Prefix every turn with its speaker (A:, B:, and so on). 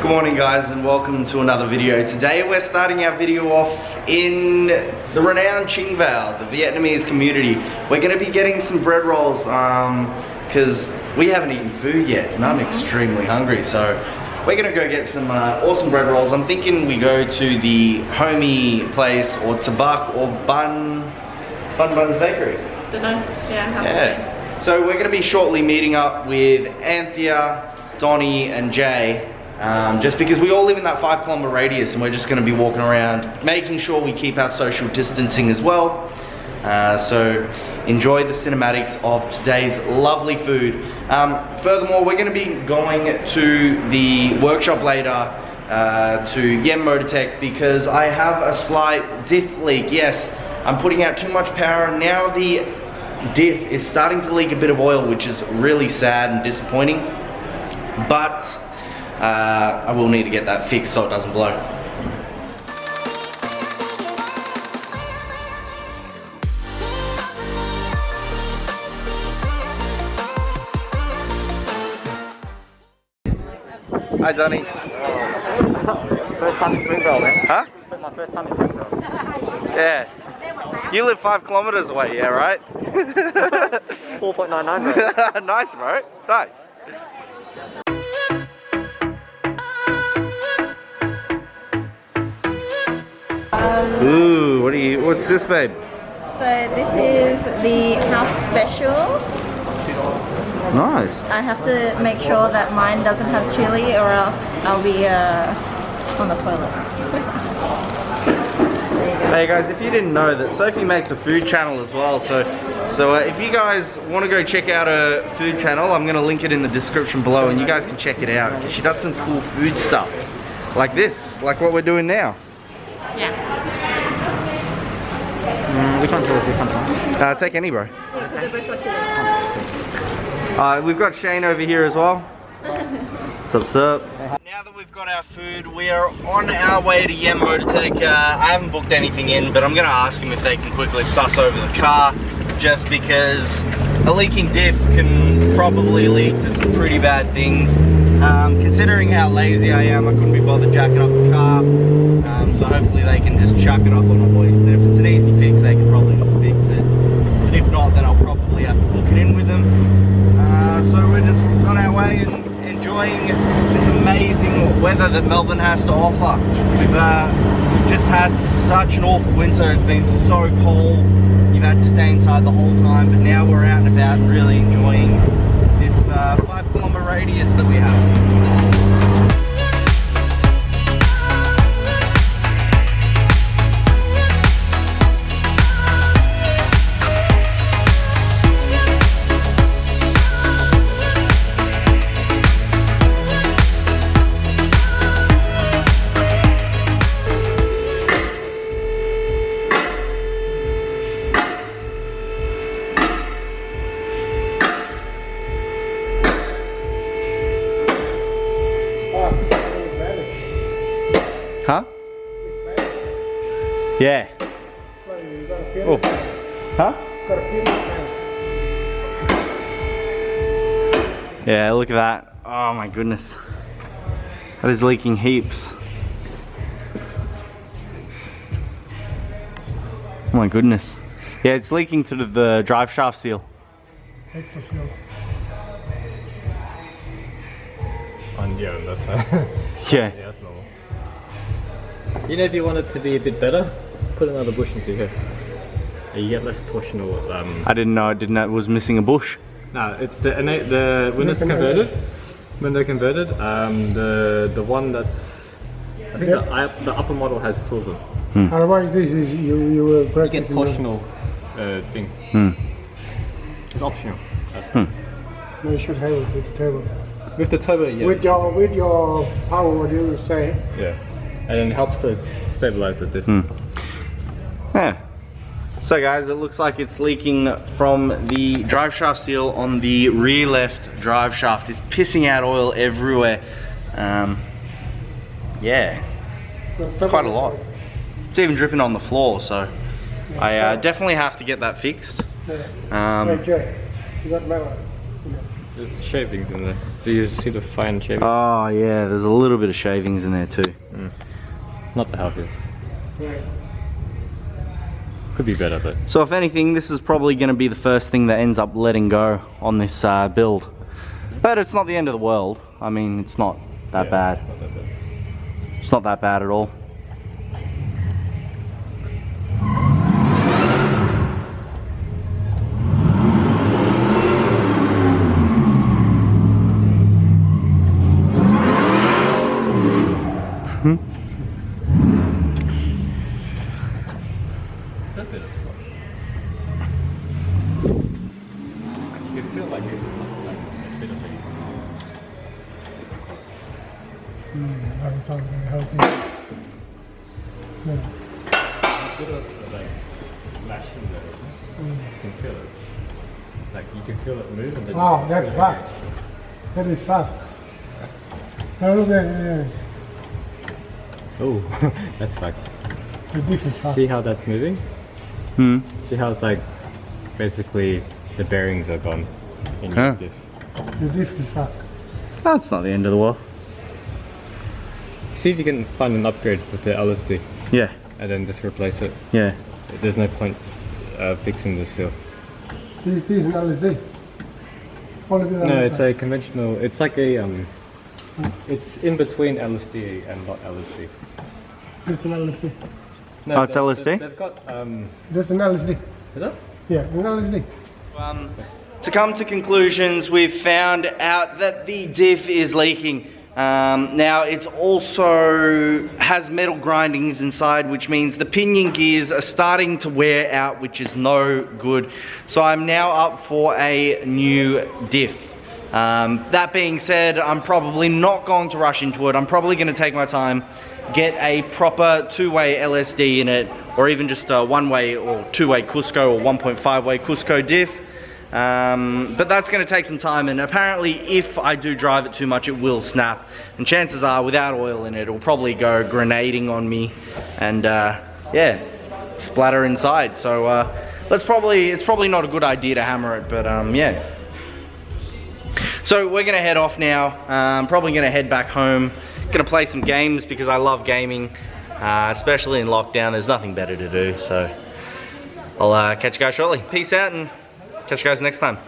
A: Good morning guys and welcome to another video. Today we're starting our video off in the renowned Qingdao, the Vietnamese community. We're going to be getting some bread rolls because we haven't eaten food yet and I'm extremely hungry, so we're going to go get some awesome bread rolls. I'm thinking we go to the homie place or Tabak or Bun's Bakery. Yeah. So we're going to be shortly meeting up with Anthea, Donnie and Jay. Just because we all live in that 5 kilometer radius and we're just going to be walking around making sure we keep our social distancing as well. So enjoy the cinematics of today's lovely food. Furthermore, we're going to be going to the workshop later to Yem Motortech because I have a slight diff leak. Yes, I'm putting out too much power and now the diff is starting to leak a bit of oil, which is really sad and disappointing. But I will need to get that fixed so it doesn't blow. Hi Donnie.
B: First time in Springville, man.
A: Huh?
B: My first time in Springville.
A: Yeah. You live 5 kilometers away, yeah, right?
B: 4.99, bro.
A: Nice, bro. Nice. Ooh, what's this, babe?
C: So this is the house special.
A: Nice.
C: I have to make sure that mine doesn't have chili or else I'll be on the toilet.
A: Hey guys, if you didn't know that Sophie makes a food channel as well, so if you guys want to go check out her food channel, I'm going to link it in the description below and you guys can check it out. She does some cool food stuff, like this, like what we're doing now.
C: Yeah.
B: Which one? Which one?
A: Take any, bro. We've got Shane over here as well. What's up? Now that we've got our food, we are on our way to Yem Motortech. I haven't booked anything in, but I'm going to ask them if they can quickly suss over the car, just because a leaking diff can probably lead to some pretty bad things. Considering how lazy I am, I couldn't be bothered jacking up the car, so hopefully they can just chuck it up on a hoist, and if it's an easy fix they can probably just fix it, but if not then I'll probably have to book it in with them. So we're just on our way and enjoying this amazing weather that Melbourne has to offer. We've just had such an awful winter. It's been so cold, you've had to stay inside the whole time, but now we're out and about and really enjoying this 5 kilometer radius that we have. Huh? Yeah. Oh. Huh? Yeah, look at that. Oh my goodness. That is leaking heaps. Oh my goodness. Yeah, it's leaking through the drive shaft seal.
D: Extra seal.
B: Yeah, that's
A: Yeah.
B: yeah, that's normal. You know, if you want it to be a bit better, put another bush into here. You get less torsional.
A: I didn't know it was missing a bush.
B: No, it's the when it's converted. When they're converted, the one that's I think the upper model has two of them.
D: Otherwise, this is you will press
B: You get
D: it.
B: torsional thing. It's optional.
D: No, you should have it with the turbo.
B: With the turbo, yeah.
D: With your power, what you will say.
B: Yeah, and it helps to stabilize the diff.
A: Yeah. So guys, it looks like it's leaking from the drive shaft seal on the rear left drive shaft. It's pissing out oil everywhere. Yeah, it's quite a lot. It's even dripping on the floor, so I definitely have to get that fixed.
D: Hey, Jay, you got metal.
B: There's shavings in there. Do you see the fine shaving?
A: Oh yeah, there's a little bit of shavings in there too.
B: Not the healthiest. Could be better, but
A: So if anything, this is probably going to be the first thing that ends up letting go on this build. But it's not the end of the world. I mean, it's not that bad.
B: not that bad.
A: It's not that bad at all.
B: That's a bit of fun. You can feel like it must like a bit of a
D: That sounds very healthy. Yeah.
B: a bit of like lashing there. You can feel it. Like you can feel it move and then
D: Wow,
B: you can
D: that's
B: feel it
D: fat. That is fat. Now look at
B: Oh, that's fact.
D: the diff is fat.
B: See how that's moving? See how it's like basically the bearings are gone in your
A: Huh.
B: diff.
D: The diff is fat.
A: That's not the end of the world.
B: See if you can find an upgrade with the LSD
A: Yeah,
B: and then just replace it.
A: yeah.
B: There's no point fixing this still.
D: This is an LSD. Only bit
B: No,
D: LSD.
B: it's a conventional. It's like a it's in between LSD and not LSD.
D: This is an LSD.
B: No,
A: Oh, it's LSD?
B: They've got
D: This is an LSD.
B: Is that?
D: Yeah, an LSD.
A: To come to conclusions, we've found out that the diff is leaking. Now it's also has metal grindings inside, which means the pinion gears are starting to wear out, which is no good. So I'm now up for a new diff. That being said, I'm probably not going to rush into it. I'm probably going to take my time, get a proper two-way LSD in it, or even just a one-way or two-way Cusco or 1.5-way Cusco diff. But that's going to take some time, and apparently if I do drive it too much, it will snap, and chances are without oil in it, it'll probably go grenading on me and yeah, splatter inside. So it's probably not a good idea to hammer it, but yeah. So we're gonna head off now. Probably gonna head back home, gonna play some games because I love gaming, especially in lockdown. There's nothing better to do, so I'll catch you guys shortly. Peace out and catch you guys next time.